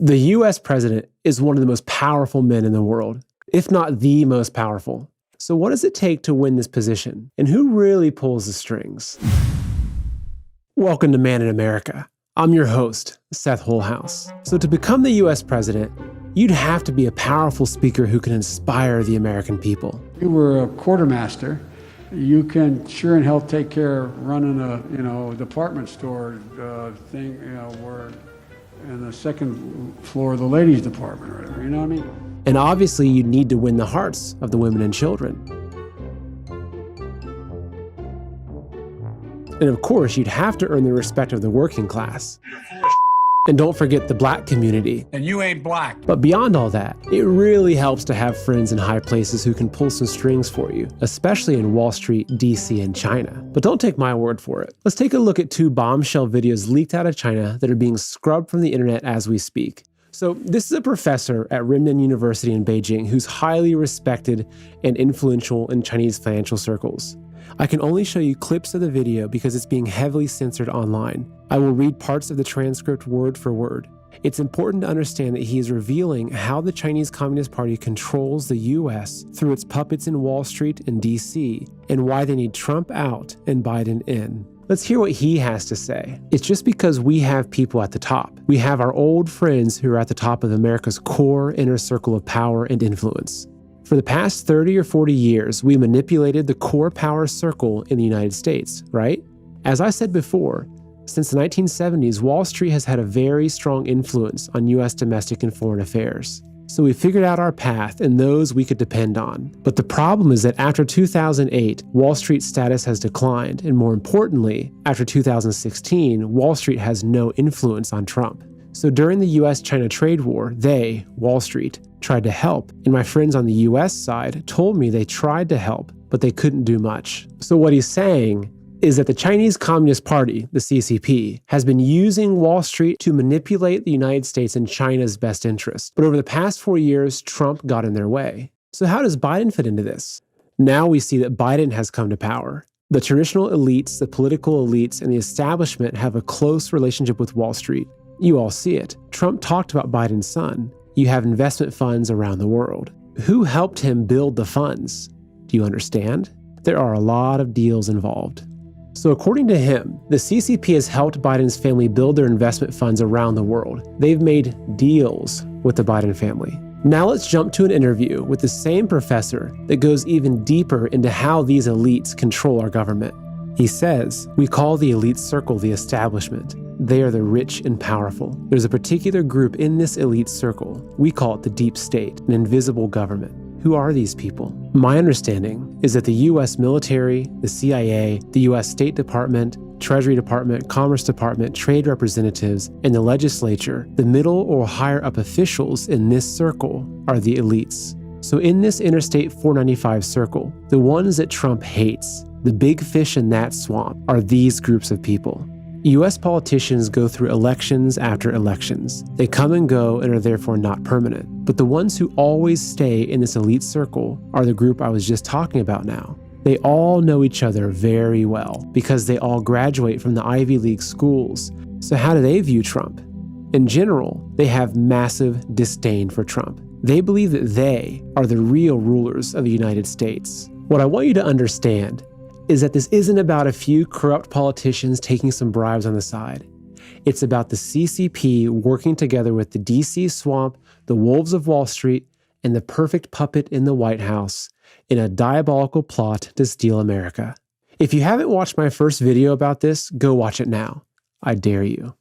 The US president is one of the most powerful men in the world, if not the most powerful. So what does it take to win this position? And who really pulls the strings? Welcome to Man in America. I'm your host, Seth Holhouse. So to become the US president, you'd have to be a powerful speaker who can inspire the American people. You were a quartermaster. You can sure in hell take care of running a, department store thing, where in the second floor of the ladies' department or whatever, you know what I mean? And obviously you'd need to win the hearts of the women and children. And of course, you'd have to earn the respect of the working class. And don't forget the black community. And you ain't black. But beyond all that, it really helps to have friends in high places who can pull some strings for you, especially in Wall Street, DC, and China. But don't take my word for it. Let's take a look at 2 bombshell videos leaked out of China that are being scrubbed from the internet as we speak. So this is a professor at Renmin University in Beijing who's highly respected and influential in Chinese financial circles. I can only show you clips of the video because it's being heavily censored online. I will read parts of the transcript word for word. It's important to understand that he is revealing how the Chinese Communist Party controls the US through its puppets in Wall Street and DC, and why they need Trump out and Biden in. Let's hear what he has to say. It's just because we have people at the top. We have our old friends who are at the top of America's core inner circle of power and influence. For the past 30 or 40 years, we manipulated the core power circle in the United States, right? As I said before, since the 1970s, Wall Street has had a very strong influence on US domestic and foreign affairs. So we figured out our path and those we could depend on. But the problem is that after 2008, Wall Street's status has declined, and more importantly, after 2016, Wall Street has no influence on Trump. So during the US-China trade war, they, Wall Street, tried to help, and my friends on the US side told me they tried to help, but they couldn't do much. So what he's saying is that the Chinese Communist Party, the CCP, has been using Wall Street to manipulate the United States and China's best interests. But over the past 4 years, Trump got in their way. So how does Biden fit into this? Now we see that Biden has come to power. The traditional elites, the political elites, and the establishment have a close relationship with Wall Street. You all see it. Trump talked about Biden's son. You have investment funds around the world. Who helped him build the funds? Do you understand? There are a lot of deals involved. So according to him, the CCP has helped Biden's family build their investment funds around the world. They've made deals with the Biden family. Now let's jump to an interview with the same professor that goes even deeper into how these elites control our government. He says, "We call the elite circle the establishment. They are the rich and powerful. There's a particular group in this elite circle. We call it the deep state, an invisible government. Who are these people? My understanding is that the US military, the CIA, the US State Department, Treasury Department, Commerce Department, trade representatives, and the legislature, the middle or higher up officials in this circle are the elites. So in this Interstate 495 circle, the ones that Trump hates, the big fish in that swamp, are these groups of people. US politicians go through elections after elections. They come and go and are therefore not permanent. But the ones who always stay in this elite circle are the group I was just talking about now. They all know each other very well because they all graduate from the Ivy League schools. So how do they view Trump? In general, they have massive disdain for Trump. They believe that they are the real rulers of the United States. What I want you to understand is that this isn't about a few corrupt politicians taking some bribes on the side. It's about the CCP working together with the DC swamp, the wolves of Wall Street, and the perfect puppet in the White House in a diabolical plot to steal America. If you haven't watched my first video about this, go watch it now. I dare you.